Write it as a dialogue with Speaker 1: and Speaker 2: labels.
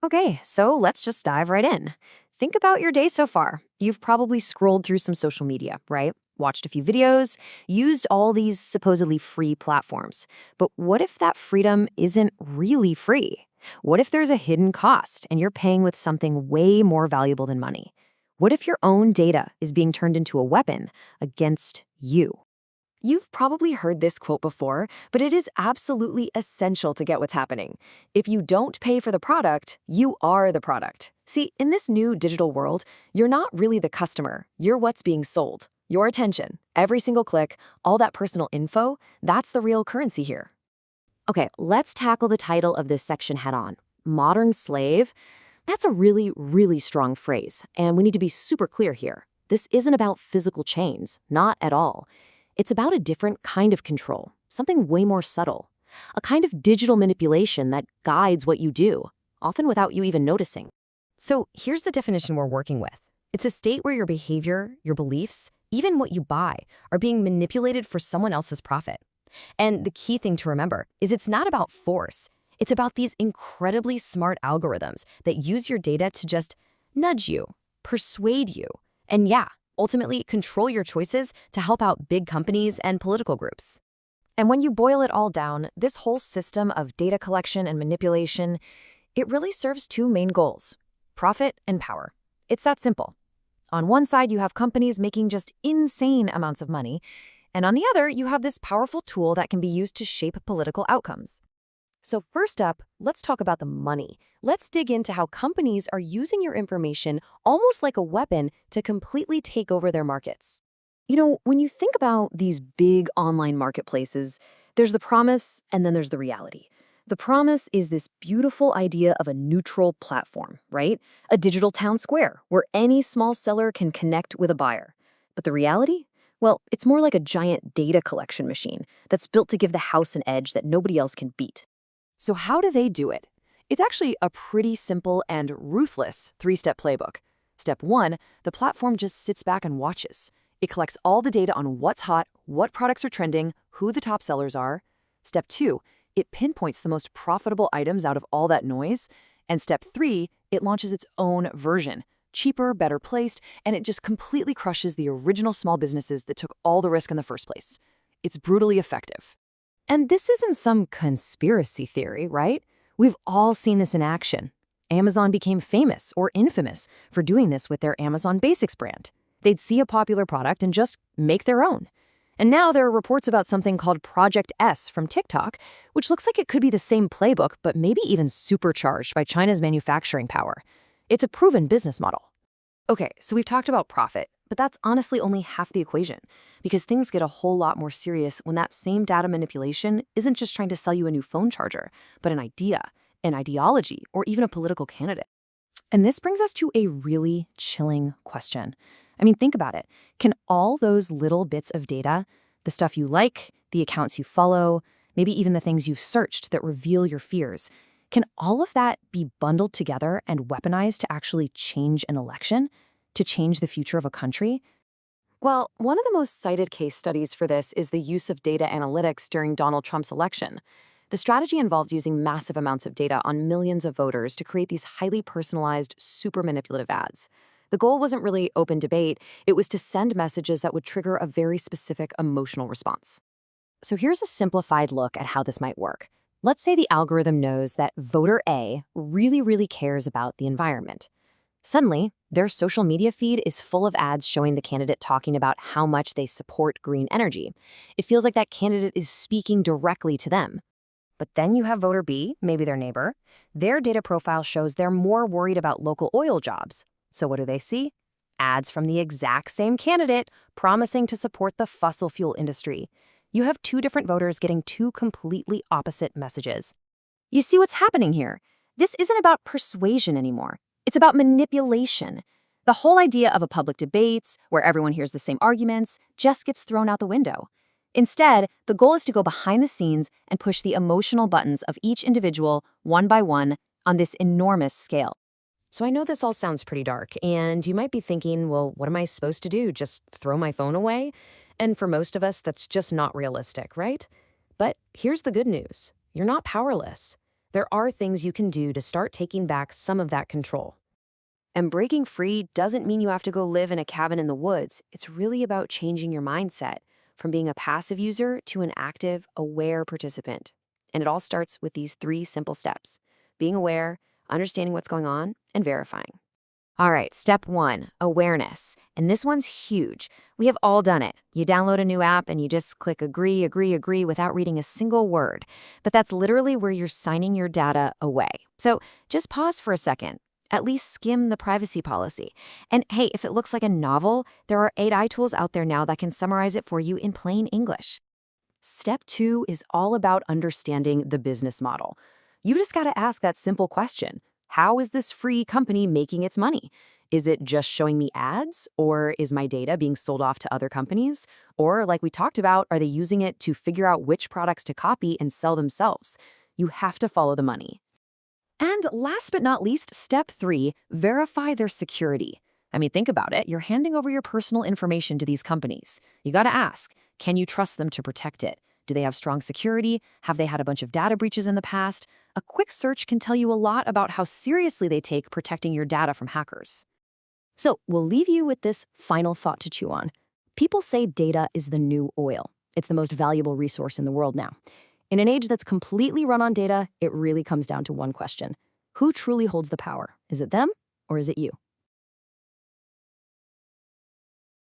Speaker 1: Okay, so let's just dive right in. Think about your day so far. You've probably scrolled through some social media, right? Watched a few videos, used all these supposedly free platforms. But what if that freedom isn't really free? What if there's a hidden cost and you're paying with something way more valuable than money? What if your own data is being turned into a weapon against you?
Speaker 2: You've probably heard this quote before, but it is absolutely essential to get what's happening. If you don't pay for the product, you are the product. See, in this new digital world, you're not really the customer. You're what's being sold. Your attention, every single click, all that personal info, that's the real currency here.
Speaker 1: Okay, let's tackle the title of this section head on. Modern slave? That's a really, really strong phrase, and we need to be super clear here. This isn't about physical chains, not at all. It's about a different kind of control, something way more subtle. A kind of digital manipulation that guides what you do, often without you even noticing.
Speaker 2: So here's the definition we're working with. It's a state where your behavior, your beliefs, even what you buy, are being manipulated for someone else's profit. And the key thing to remember is it's not about force. It's about these incredibly smart algorithms that use your data to just nudge you, persuade you, and yeah, ultimately control your choices to help out big companies and political groups. And when you boil it all down, this whole system of data collection and manipulation, it really serves two main goals: profit and power. It's that simple. On one side, you have companies making just insane amounts of money, and on the other, you have this powerful tool that can be used to shape political outcomes. So first up, let's talk about the money. Let's dig into how companies are using your information almost like a weapon to completely take over their markets.
Speaker 1: When you think about these big online marketplaces, there's the promise and then there's the reality. The promise is this beautiful idea of a neutral platform, right? A digital town square where any small seller can connect with a buyer. But the reality? Well, it's more like a giant data collection machine that's built to give the house an edge that nobody else can beat.
Speaker 2: So how do they do it? It's actually a pretty simple and ruthless three-step playbook. Step one, the platform just sits back and watches. It collects all the data on what's hot, what products are trending, who the top sellers are. Step two, it pinpoints the most profitable items out of all that noise. And step three, it launches its own version, cheaper, better placed, and it just completely crushes the original small businesses that took all the risk in the first place. It's brutally effective. And this isn't some conspiracy theory, right? We've all seen this in action. Amazon became famous or infamous for doing this with their Amazon Basics brand. They'd see a popular product and just make their own. And now there are reports about something called Project S from TikTok, which looks like it could be the same playbook, but maybe even supercharged by China's manufacturing power. It's a proven business model. Okay, so we've talked about profit, but that's honestly only half the equation, because things get a whole lot more serious when that same data manipulation isn't just trying to sell you a new phone charger, but an idea, an ideology, or even a political candidate. And this brings us to a really chilling question. I mean, think about it. Can all those little bits of data, the stuff you like, the accounts you follow, maybe even the things you've searched that reveal your fears, can all of that be bundled together and weaponized to actually change an election? To change the future of a country? Well, one of the most cited case studies for this is the use of data analytics during Donald Trump's election. The strategy involved using massive amounts of data on millions of voters to create these highly personalized, super manipulative ads. The goal wasn't really open debate, it was to send messages that would trigger a very specific emotional response. So here's a simplified look at how this might work. Let's say the algorithm knows that voter A really cares about the environment. Suddenly, their social media feed is full of ads showing the candidate talking about how much they support green energy. It feels like that candidate is speaking directly to them. But then you have voter B, maybe their neighbor. Their data profile shows they're more worried about local oil jobs. So what do they see? Ads from the exact same candidate promising to support the fossil fuel industry. You have two different voters getting two completely opposite messages. You see what's happening here? This isn't about persuasion anymore. It's about manipulation. The whole idea of a public debates, where everyone hears the same arguments, just gets thrown out the window. Instead, the goal is to go behind the scenes and push the emotional buttons of each individual, one by one, on this enormous scale. So I know this all sounds pretty dark, and you might be thinking, well, what am I supposed to do? Just throw my phone away? And for most of us, that's just not realistic, right? But here's the good news. You're not powerless.
Speaker 1: There are things you can do to start taking back some of that control. And breaking free doesn't mean you have to go live in a cabin in the woods. It's really about changing your mindset from being a passive user to an active, aware participant. And it all starts with these 3 simple steps: being aware, understanding what's going on, and verifying. All right, step 1, awareness. And this one's huge. We have all done it. You download a new app and you just click agree, agree, agree without reading a single word. But that's literally where you're signing your data away. So just pause for a second. At least skim the privacy policy. And hey, if it looks like a novel, there are AI tools out there now that can summarize it for you in plain English. Step 2 is all about understanding the business model. You just got to ask that simple question. How is this free company making its money? Is it just showing me ads? Or is my data being sold off to other companies? Or, like we talked about, are they using it to figure out which products to copy and sell themselves? You have to follow the money. And last but not least, step 3, verify their security. I mean, think about it. You're handing over your personal information to these companies. You got to ask, can you trust them to protect it? Do they have strong security? Have they had a bunch of data breaches in the past? A quick search can tell you a lot about how seriously they take protecting your data from hackers. So we'll leave you with this final thought to chew on. People say data is the new oil. It's the most valuable resource in the world now. In an age that's completely run on data, it really comes down to one question. Who truly holds the power? Is it them or is it you?